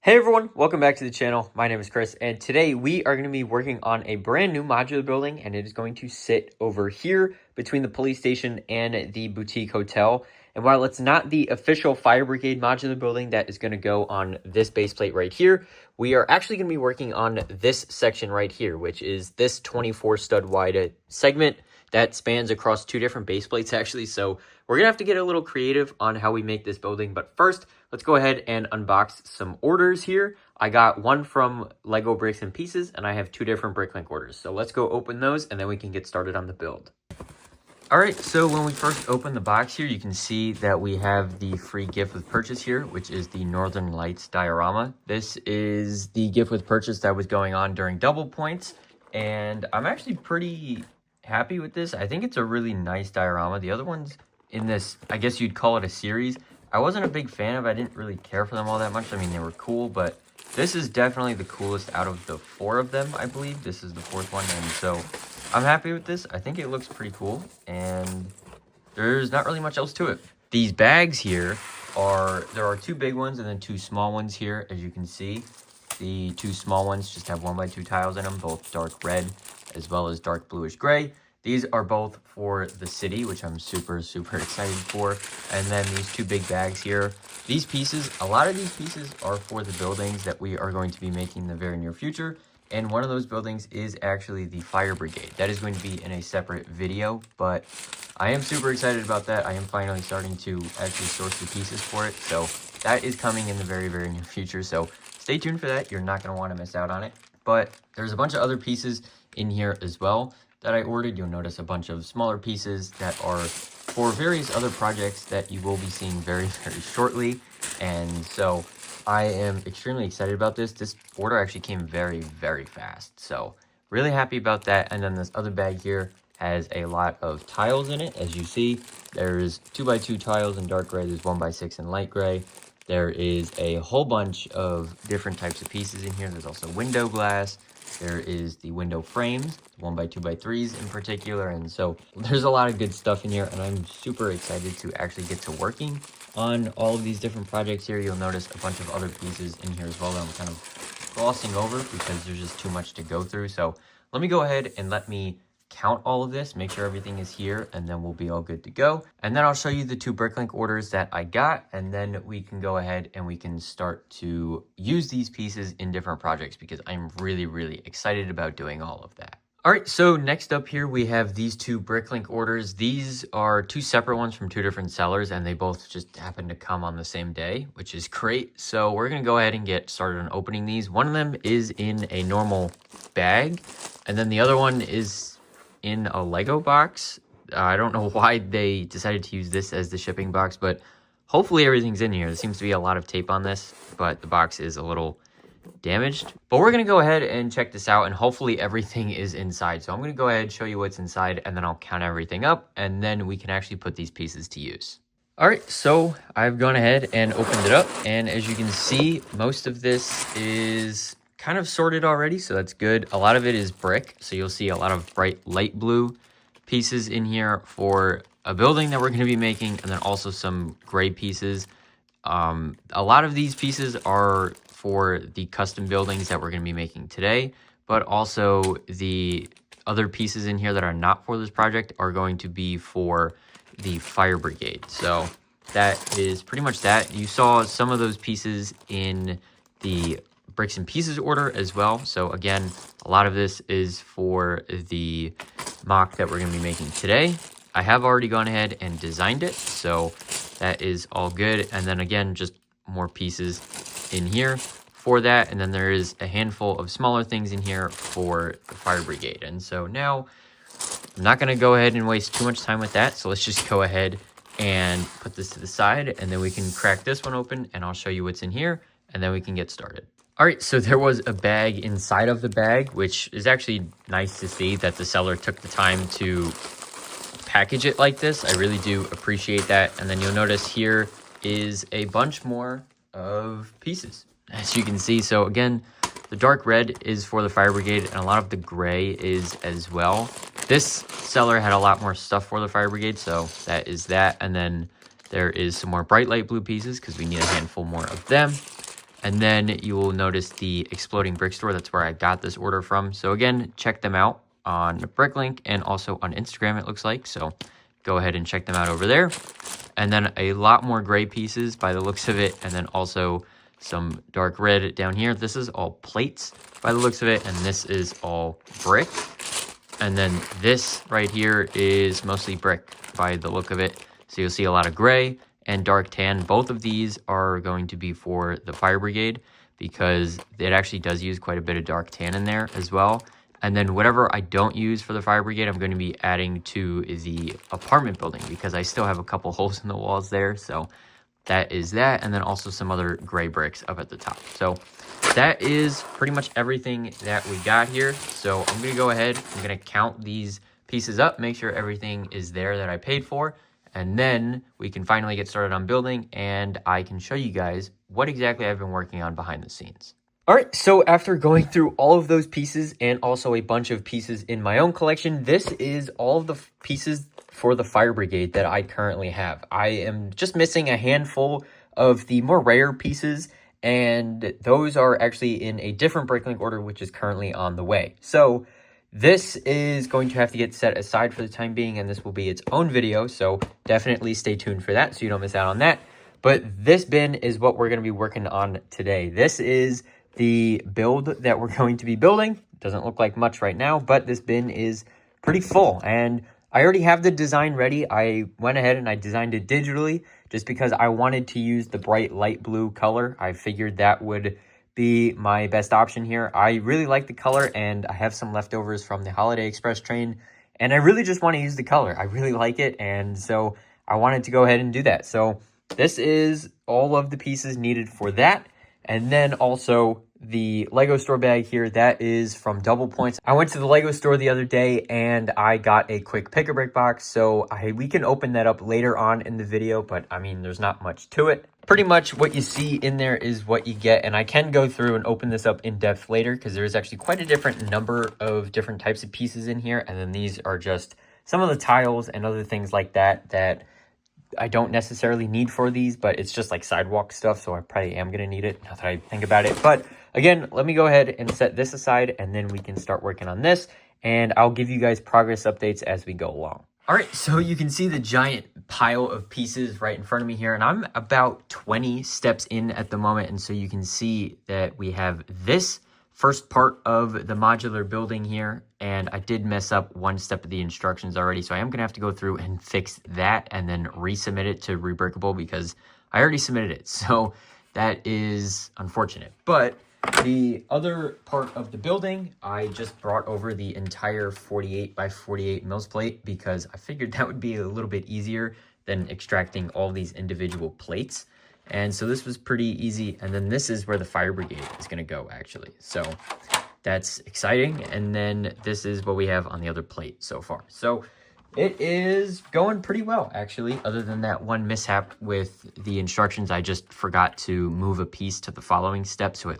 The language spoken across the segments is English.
Hey everyone, welcome back to the channel. My name is Chris, and today we are going to be working on a brand new modular building, and it is going to sit over here between the police station and the boutique hotel. And while it's not the official fire brigade modular building that is going to go on this base plate right here, we are actually going to be working on this section right here, which is this 24 stud wide segment that spans across two different base plates actually. So we're gonna have to get a little creative on how we make this building, but first let's go ahead and unbox some orders here. I got one from Lego Bricks and Pieces, and I have two different Bricklink orders. So let's go open those and then we can get started on the build. All right, so when we first open the box here, you can see that we have the free gift with purchase here, which is the Northern Lights diorama. This is the gift with purchase that was going on during double points, and I'm actually pretty happy with this. I think it's a really nice diorama. The other ones in this, I guess you'd call it a series, I wasn't a big fan of. I didn't really care for them all that much. I mean, they were cool, but this is definitely the coolest out of the four of them, I believe. This is the fourth one, and so I'm happy with this. I think it looks pretty cool, and there's not really much else to it. These bags here there are two big ones and then two small ones here, as you can see. The two small ones just have 1x2 tiles in them, both dark red as well as dark bluish gray. These are both for the city, which I'm super excited for. And then these two big bags here. These pieces, a lot of these pieces are for the buildings that we are going to be making in the very near future. And one of those buildings is actually the fire brigade. That is going to be in a separate video, but I am super excited about that. I am finally starting to actually source the pieces for it. So that is coming in the very near future. So stay tuned for that. You're not going to want to miss out on it. But there's a bunch of other pieces in here as well that I ordered. You'll notice a bunch of smaller pieces that are for various other projects that you will be seeing very shortly. And so I am extremely excited about this. This order actually came very fast. So really happy about that. And then this other bag here has a lot of tiles in it. As you see, there's 2x2 tiles in dark gray. There's 1x6 in light gray. There is a whole bunch of different types of pieces in here. There's also window glass. There is the window frames, 1x2x3s in particular. And so there's a lot of good stuff in here, and I'm super excited to actually get to working on all of these different projects here. You'll notice a bunch of other pieces in here as well that I'm kind of glossing over because there's just too much to go through. So let me go ahead and let me count all of this, make sure everything is here, and then we'll be all good to go. And then I'll show you the two Bricklink orders that I got, and then we can go ahead and we can start to use these pieces in different projects because I'm really excited about doing all of that. All right, so next up here, we have these two Bricklink orders. These are two separate ones from two different sellers, and they both just happen to come on the same day, which is great. So we're gonna go ahead and get started on opening these. One of them is in a normal bag, and then the other one is in a Lego box. I don't know why they decided to use this as the shipping box, but hopefully everything's in here. There seems to be a lot of tape on this, but the box is a little damaged. But we're gonna go ahead and check this out, and hopefully everything is inside. So I'm gonna go ahead and show you what's inside, and then I'll count everything up, and then we can actually put these pieces to use. All right, so I've gone ahead and opened it up, and as you can see, most of this is kind of sorted already, so that's good. A lot of it is brick, so you'll see a lot of bright light blue pieces in here for a building that we're going to be making, and then also some gray pieces. A lot of these pieces are for the custom buildings that we're going to be making today, but also the other pieces in here that are not for this project are going to be for the fire brigade. So that is pretty much that. You saw some of those pieces in the Bricks and Pieces order as well. So again, a lot of this is for the mock that we're going to be making today. I have already gone ahead and designed it, so that is all good. And then again, just more pieces in here for that. And then there is a handful of smaller things in here for the fire brigade. And so now I'm not going to go ahead and waste too much time with that. So let's just go ahead and put this to the side, and then we can crack this one open, and I'll show you what's in here, and then we can get started. All right, so there was a bag inside of the bag, which is actually nice to see that the seller took the time to package it like this. I really do appreciate that. And then you'll notice here is a bunch more of pieces, as you can see. So again, the dark red is for the fire brigade, and a lot of the gray is as well. This seller had a lot more stuff for the fire brigade, so that is that. And then there is some more bright light blue pieces because we need a handful more of them. And then you will notice the Exploding Brick Store. That's where I got this order from. So again, check them out on Bricklink and also on Instagram, it looks like. So go ahead and check them out over there. And then a lot more gray pieces by the looks of it. And then also some dark red down here. This is all plates by the looks of it. And this is all brick. And then this right here is mostly brick by the look of it. So you'll see a lot of gray and dark tan. Both of these are going to be for the fire brigade because it actually does use quite a bit of dark tan in there as well. And then whatever I don't use for the fire brigade, I'm going to be adding to the apartment building because I still have a couple holes in the walls there. So that is that. And then also some other gray bricks up at the top. So that is pretty much everything that we got here. So I'm going to go ahead. I'm going to count these pieces up, make sure everything is there that I paid for. And then we can finally get started on building and I can show you guys what exactly I've been working on behind the scenes. All right, so after going through all of those pieces and also a bunch of pieces in my own collection, this is all of the pieces for the fire brigade that I currently have. I am just missing a handful of the more rare pieces, and those are actually in a different Bricklink order, which is currently on the way. So this is going to have to get set aside for the time being, and this will be its own video, so definitely stay tuned for that so you don't miss out on that. But this bin is what we're going to be working on today. This is the build that we're going to be building. Doesn't look like much right now, but this bin is pretty full, and I already have the design ready. I went ahead and I designed it digitally just because I wanted to use the bright light blue color. I figured that would be my best option here. I really like the color, and I have some leftovers from the Holiday Express train, and I really just want to use the color. I really like it, and so I wanted to go ahead and do that. So this is all of the pieces needed for that. And then also the Lego store bag here, that is from Double Points. I went to the Lego store the other day and I got a quick pick-a-brick box. So we can open that up later on in the video, but I mean, there's not much to it. Pretty much what you see in there is what you get. And I can go through and open this up in depth later because there's actually quite a different number of different types of pieces in here. And then these are just some of the tiles and other things like that that I don't necessarily need for these, but it's just like sidewalk stuff, so I probably am going to need it now that I think about it. But again, let me go ahead and set this aside, and then we can start working on this, and I'll give you guys progress updates as we go along. All right, so you can see the giant pile of pieces right in front of me here, and I'm about 20 steps in at the moment, and so you can see that we have this first part of the modular building here, and I did mess up one step of the instructions already, so I am going to have to go through and fix that and then resubmit it to Rebrickable because I already submitted it, so that is unfortunate. But the other part of the building, I just brought over the entire 48 by 48 mils plate because I figured that would be a little bit easier than extracting all these individual plates. And so this was pretty easy. And then this is where the fire brigade is going to go, actually. So that's exciting. And then this is what we have on the other plate so far. So it is going pretty well, actually, other than that one mishap with the instructions. I just forgot to move a piece to the following step, so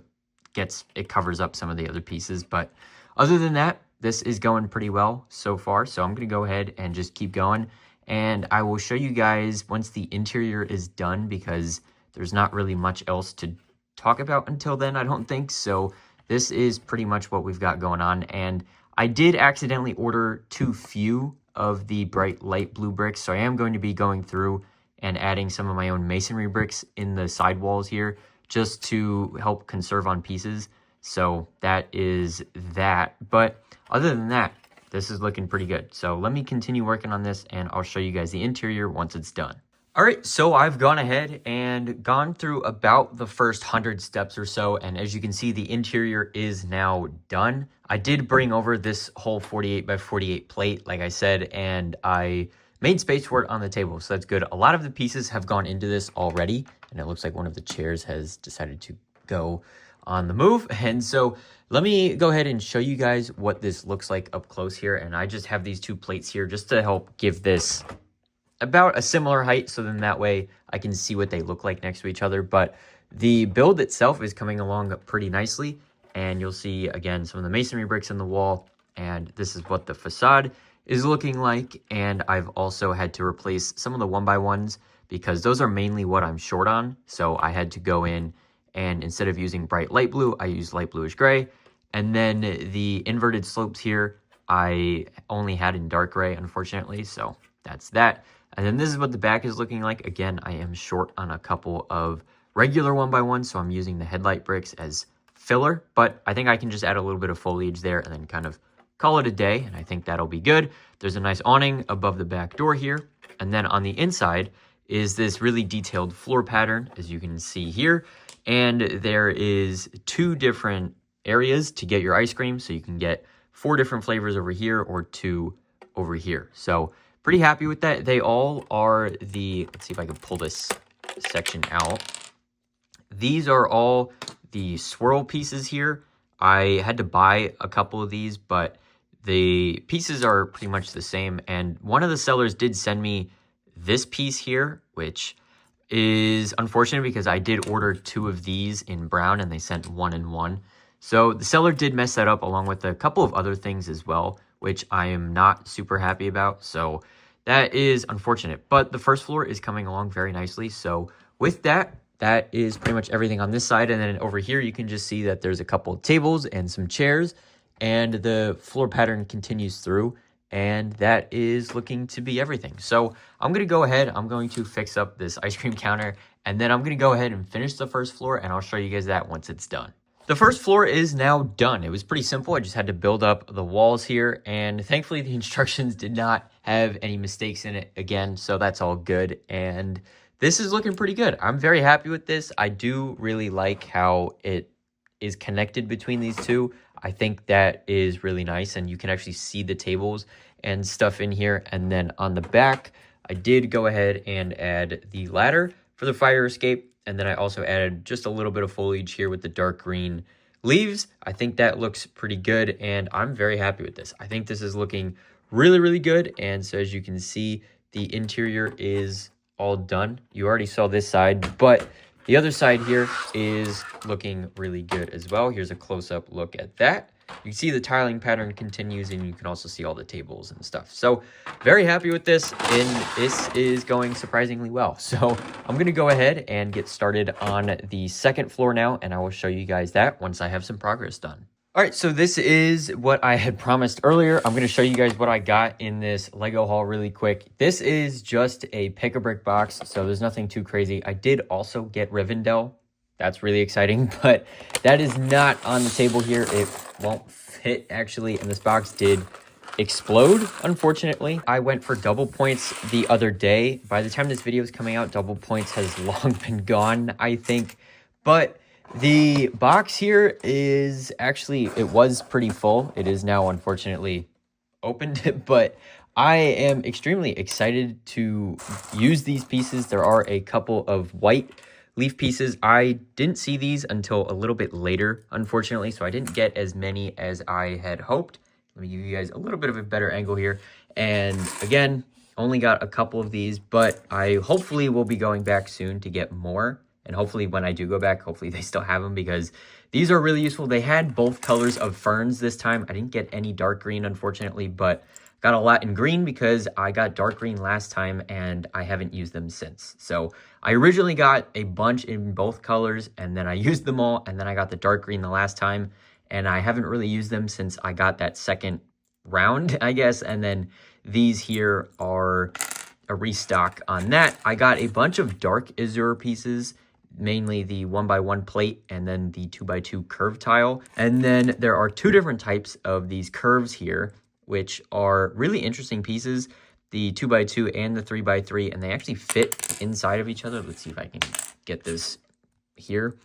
it covers up some of the other pieces. But other than that, this is going pretty well so far. So I'm going to go ahead and just keep going. And I will show you guys once the interior is done because there's not really much else to talk about until then, I don't think. So this is pretty much what we've got going on. And I did accidentally order too few of the bright light blue bricks. So I am going to be going through and adding some of my own masonry bricks in the sidewalls here just to help conserve on pieces. So that is that. But other than that, this is looking pretty good. So let me continue working on this and I'll show you guys the interior once it's done. All right, so I've gone ahead and gone through about the first 100 steps or so, and as you can see, the interior is now done. I did bring over this whole 48 by 48 plate, like I said, and I made space for it on the table, so that's good. A lot of the pieces have gone into this already, and it looks like one of the chairs has decided to go on the move, and so let me go ahead and show you guys what this looks like up close here, and I just have these two plates here just to help give this about a similar height, so then that way I can see what they look like next to each other. But the build itself is coming along pretty nicely, and you'll see again some of the masonry bricks in the wall, and this is what the facade is looking like. And I've also had to replace some of the 1x1s because those are mainly what I'm short on, so I had to go in And instead of using bright light blue, I use light bluish gray. And then the inverted slopes here, I only had in dark gray, unfortunately. So that's that. And then this is what the back is looking like. Again, I am short on a couple of regular 1x1, so I'm using the headlight bricks as filler. But I think I can just add a little bit of foliage there and then kind of call it a day. And I think that'll be good. There's a nice awning above the back door here. And then on the inside is this really detailed floor pattern, as you can see here. And there is 2 different areas to get your ice cream. So you can get 4 different flavors over here or 2 over here. So pretty happy with that. They all are the, let's see if I can pull this section out. These are all the swirl pieces here. I had to buy a couple of these, but the pieces are pretty much the same. And one of the sellers did send me this piece here, which is unfortunate because I did order 2 of these in brown and they sent 1 in 1. So the seller did mess that up along with a couple of other things as well, which I am not super happy about. So that is unfortunate, but the first floor is coming along very nicely. So with that, that is pretty much everything on this side. And then over here, you can just see that there's a couple of tables and some chairs, and the floor pattern continues through. And that is looking to be everything. So I'm going to go ahead. I'm going to fix up this ice cream counter, and then I'm going to go ahead and finish the first floor, and I'll show you guys that once it's done. The first floor is now done. It was pretty simple. I just had to build up the walls here, and thankfully the instructions did not have any mistakes in it again, so that's all good. And this is looking pretty good. I'm very happy with this. I do really like how it is connected between these two. I think that is really nice, and you can actually see the tables and stuff in here. And then on the back, I did go ahead and add the ladder for the fire escape. And then I also added just a little bit of foliage here with the dark green leaves. I think that looks pretty good, and I'm very happy with this. I think this is looking really, really good. And so as you can see, the interior is all done. You already saw this side, but the other side here is looking really good as well. Here's a close-up look at that. You can see the tiling pattern continues, and you can also see all the tables and stuff. So very happy with this, and this is going surprisingly well. So I'm going to go ahead and get started on the second floor now, and I will show you guys that once I have some progress done. All right, so this is what I had promised earlier. I'm going to show you guys what I got in this Lego haul really quick. This is just a pick-a-brick box, so there's nothing too crazy. I did also get Rivendell. That's really exciting, but that is not on the table here. It won't fit, actually, and this box did explode, unfortunately. I went for double points the other day. By the time this video is coming out, double points has long been gone, I think. But the box here is actually, it was pretty full. It is now, unfortunately, opened, but I am extremely excited to use these pieces. There are a couple of white leaf pieces. I didn't see these until a little bit later, unfortunately, so I didn't get as many as I had hoped. Let me give you guys a little bit of a better angle here. And again, only got a couple of these, but I hopefully will be going back soon to get more. And hopefully when I do go back, hopefully they still have them, because these are really useful. They had both colors of ferns this time. I didn't get any dark green, unfortunately, but got a lot in green because I got dark green last time and I haven't used them since. So I originally got a bunch in both colors, and then I used them all, and then I got the dark green the last time, and I haven't really used them since I got that second round, I guess. And then these here are a restock on that. I got a bunch of dark azure pieces, mainly the 1x1 plate and then the 2x2 curve tile. And then there are 2 different types of these curves here, which are really interesting pieces, the 2x2 and the 3x3, and they actually fit inside of each other. Let's see if I can get this here.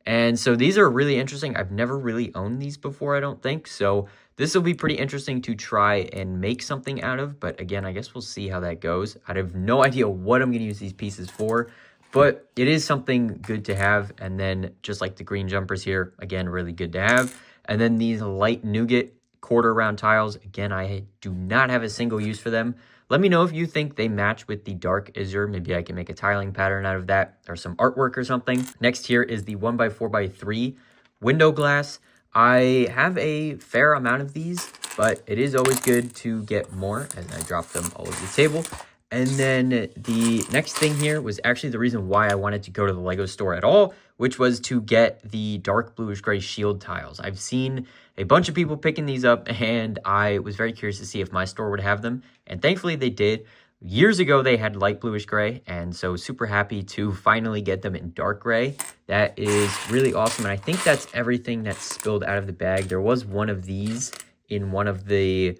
And so these are really interesting. I've never really owned these before, I don't think. So this will be pretty interesting to try and make something out of. But again, I guess we'll see how that goes. I have no idea what I'm going to use these pieces for, but it is something good to have. And then just like the green jumpers here, again, really good to have. And then these light nougat quarter round tiles, again, I do not have a single use for them. Let me know if you think they match with the dark azure. Maybe I can make a tiling pattern out of that or some artwork or something. Next here is the 1x4x3 window glass. I have a fair amount of these, but it is always good to get more, as I drop them all over the table. And then the next thing here was actually the reason why I wanted to go to the Lego store at all, which was to get the dark bluish gray shield tiles. I've seen a bunch of people picking these up, and I was very curious to see if my store would have them, and thankfully they did. Years ago, they had light bluish gray, and so super happy to finally get them in dark gray. That is really awesome, and I think that's everything that's spilled out of the bag. There was one of these in one of the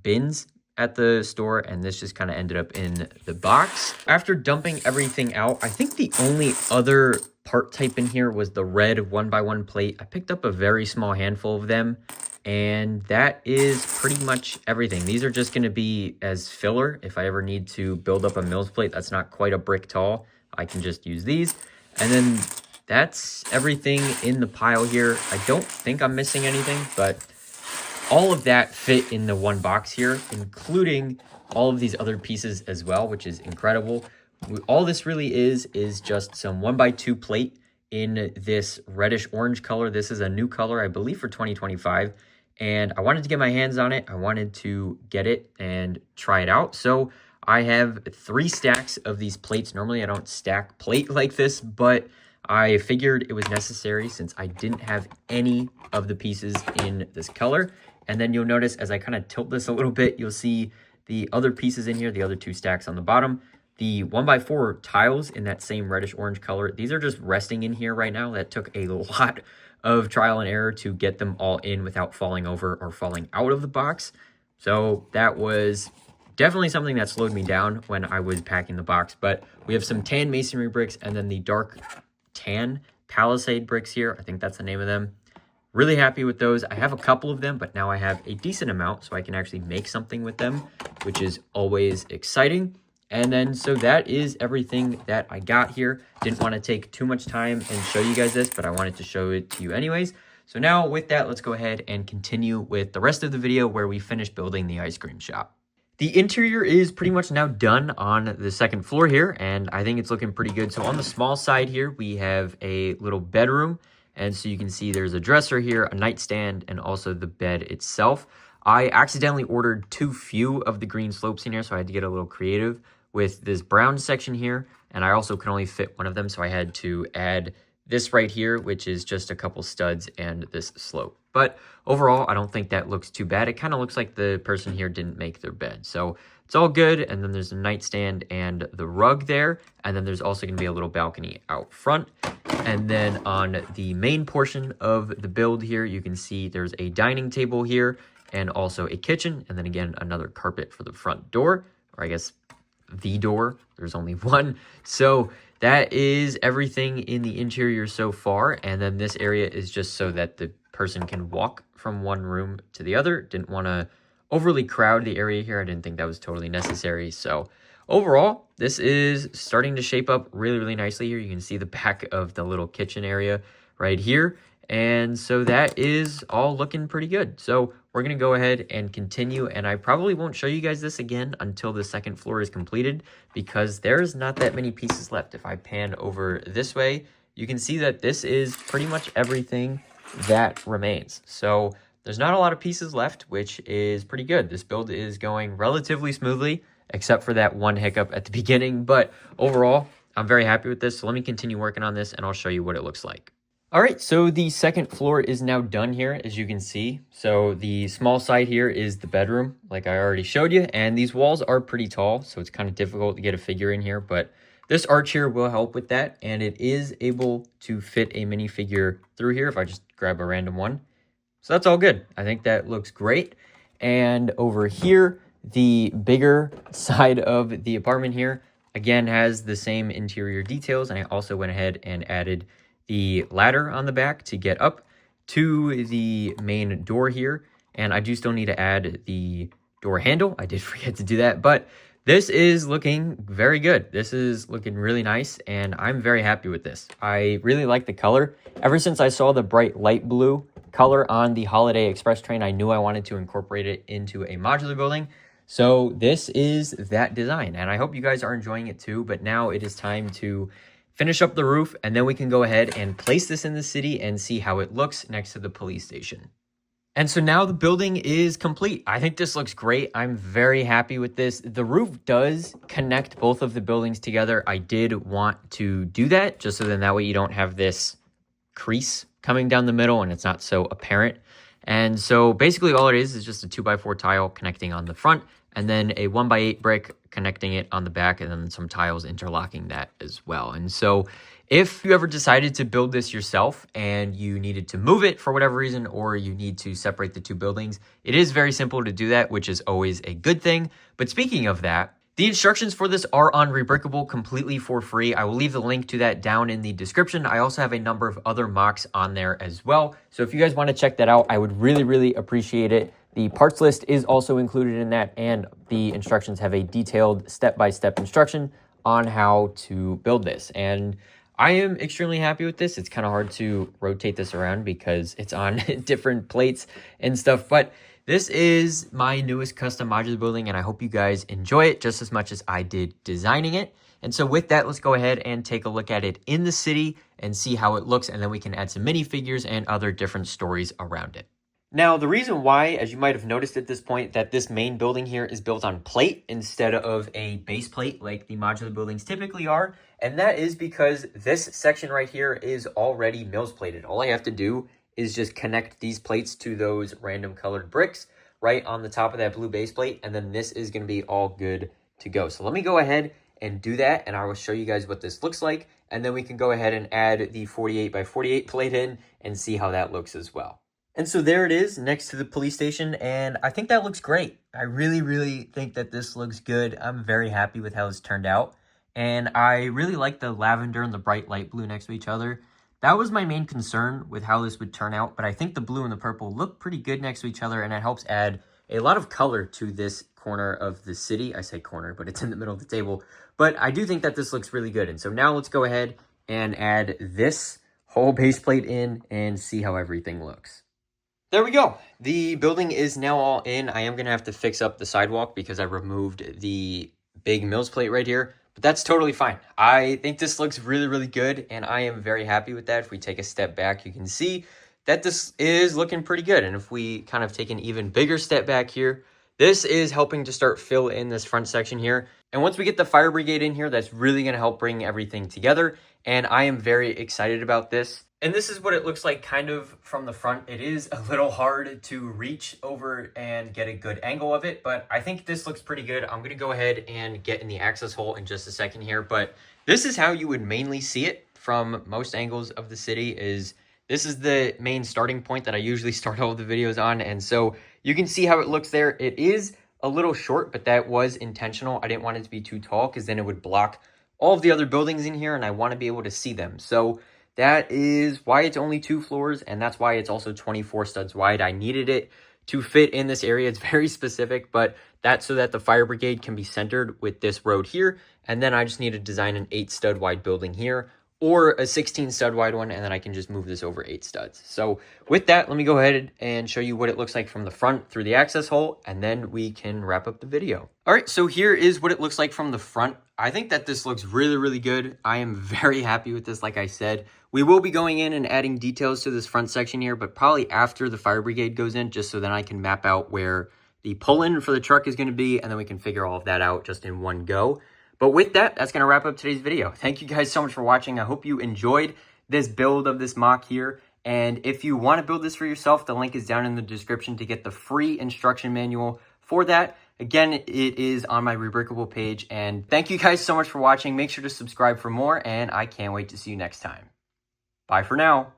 bins at the store, and this just kind of ended up in the box. After dumping everything out, I think the only other part type in here was the red 1x1 plate. I picked up a very small handful of them, and that is pretty much everything. These are just going to be as filler. If I ever need to build up a Mills plate that's not quite a brick tall, I can just use these. And then that's everything in the pile here. I don't think I'm missing anything, but all of that fit in the one box here, including all of these other pieces as well, which is incredible. All this really is just some 1x2 plate in this reddish orange color. This is a new color, I believe, for 2025. And I wanted to get my hands on it. I wanted to get it and try it out. So I have 3 stacks of these plates. Normally I don't stack plate like this, but I figured it was necessary since I didn't have any of the pieces in this color. And then you'll notice as I kind of tilt this a little bit, you'll see the other pieces in here, the other 2 stacks on the bottom. The 1x4 tiles in that same reddish orange color, these are just resting in here right now. That took a lot of trial and error to get them all in without falling over or falling out of the box. So that was definitely something that slowed me down when I was packing the box. But we have some tan masonry bricks and then the dark tan palisade bricks here. I think that's the name of them. Really happy with those. I have a couple of them, but now I have a decent amount so I can actually make something with them, which is always exciting. And then, so that is everything that I got here. Didn't want to take too much time and show you guys this, but I wanted to show it to you anyways. So now with that, let's go ahead and continue with the rest of the video where we finish building the ice cream shop. The interior is pretty much now done on the second floor here, and I think it's looking pretty good. So on the small side here, we have a little bedroom. And so you can see there's a dresser here, a nightstand, and also the bed itself. I accidentally ordered too few of the green slopes in here, so I had to get a little creative with this brown section here, and I also could only fit one of them, so I had to add this right here, which is just a couple studs and this slope. But overall, I don't think that looks too bad. It kind of looks like the person here didn't make their bed, so it's all good. And then there's a nightstand and the rug there, and then there's also going to be a little balcony out front. And then on the main portion of the build here, you can see there's a dining table here and also a kitchen, and then again another carpet for the front door, or I guess the door. There's only one. So that is everything in the interior so far. And then this area is just so that the person can walk from one room to the other. Didn't want to overly crowd the area here. I didn't think that was totally necessary. So overall, this is starting to shape up really, really nicely here. You can see the back of the little kitchen area right here. And so that is all looking pretty good. So we're going to go ahead and continue, and I probably won't show you guys this again until the second floor is completed because there's not that many pieces left. If I pan over this way, you can see that this is pretty much everything that remains. So there's not a lot of pieces left, which is pretty good. This build is going relatively smoothly, except for that one hiccup at the beginning. But overall, I'm very happy with this. So let me continue working on this, and I'll show you what it looks like. All right, so the second floor is now done here, as you can see. So the small side here is the bedroom, like I already showed you, and these walls are pretty tall, so it's kind of difficult to get a figure in here, but this arch here will help with that, and it is able to fit a minifigure through here if I just grab a random one. So that's all good. I think that looks great. And over here, the bigger side of the apartment here, again, has the same interior details, and I also went ahead and added the ladder on the back to get up to the main door here. And I do still need to add the door handle. I did forget to do that, but this is looking very good. This is looking really nice, and I'm very happy with this. I really like the color. Ever since I saw the bright light blue color on the Holiday Express train, I knew I wanted to incorporate it into a modular building. So this is that design, and I hope you guys are enjoying it too. But now it is time to finish up the roof, and then we can go ahead and place this in the city and see how it looks next to the police station. And so now the building is complete. I think this looks great. I'm very happy with this. The roof does connect both of the buildings together. I did want to do that just so then that way you don't have this crease coming down the middle and it's not so apparent. And so basically all it is just a 2x4 tile connecting on the front and then a 1x8 brick connecting it on the back and then some tiles interlocking that as well. And so if you ever decided to build this yourself and you needed to move it for whatever reason, or you need to separate the two buildings, it is very simple to do that, which is always a good thing. But speaking of that, the instructions for this are on Rebrickable completely for free. I will leave the link to that down in the description. I also have a number of other mocks on there as well. So if you guys want to check that out, I would really, really appreciate it. The parts list is also included in that, and the instructions have a detailed step-by-step instruction on how to build this. And I am extremely happy with this. It's kind of hard to rotate this around because it's on different plates and stuff, but this is my newest custom modular building, and I hope you guys enjoy it just as much as I did designing it. And so with that, let's go ahead and take a look at it in the city and see how it looks, and then we can add some minifigures and other different stories around it. Now, the reason why, as you might have noticed at this point, that this main building here is built on plate instead of a base plate like the modular buildings typically are, and that is because this section right here is already mills plated. All I have to do is just connect these plates to those random colored bricks right on the top of that blue base plate, and then this is going to be all good to go. So let me go ahead and do that, and I will show you guys what this looks like, and then we can go ahead and add the 48x48 plate in and see how that looks as well. And so there it is next to the police station, and I think that looks great. I really, really think that this looks good. I'm very happy with how this turned out, and I really like the lavender and the bright light blue next to each other. That was my main concern with how this would turn out, but I think the blue and the purple look pretty good next to each other, and it helps add a lot of color to this corner of the city. I say corner, but it's in the middle of the table. But I do think that this looks really good, and so now let's go ahead and add this whole base plate in and see how everything looks. There we go. The building is now all in. I am going to have to fix up the sidewalk because I removed the big mills plate right here, but that's totally fine. I think this looks really, really good, and I am very happy with that. If we take a step back, you can see that this is looking pretty good. And if we kind of take an even bigger step back here, this is helping to start fill in this front section here. And once we get the fire brigade in here, that's really going to help bring everything together. And I am very excited about this. And this is what it looks like kind of from the front. It is a little hard to reach over and get a good angle of it, but I think this looks pretty good. I'm going to go ahead and get in the access hole in just a second here, but this is how you would mainly see it from most angles of the city. This is the main starting point that I usually start all of the videos on, and so you can see how it looks there. It is a little short, but that was intentional. I didn't want it to be too tall because then it would block all of the other buildings in here, and I want to be able to see them. So that is why it's only 2 floors, and that's why it's also 24 studs wide. I needed it to fit in this area. It's very specific, but that's so that the fire brigade can be centered with this road here, and then I just need to design an 8 stud wide building here, or a 16 stud wide one, and then I can just move this over 8 studs. So with that, let me go ahead and show you what it looks like from the front through the access hole, and then we can wrap up the video. All right, so here is what it looks like from the front. I think that this looks really, really good. I am very happy with this, like I said. We will be going in and adding details to this front section here, but probably after the fire brigade goes in, just so then I can map out where the pull-in for the truck is going to be, and then we can figure all of that out just in one go. But with that, that's going to wrap up today's video. Thank you guys so much for watching. I hope you enjoyed this build of this mock here. And if you want to build this for yourself, the link is down in the description to get the free instruction manual for that. Again, it is on my Rebrickable page. And thank you guys so much for watching. Make sure to subscribe for more, and I can't wait to see you next time. Bye for now.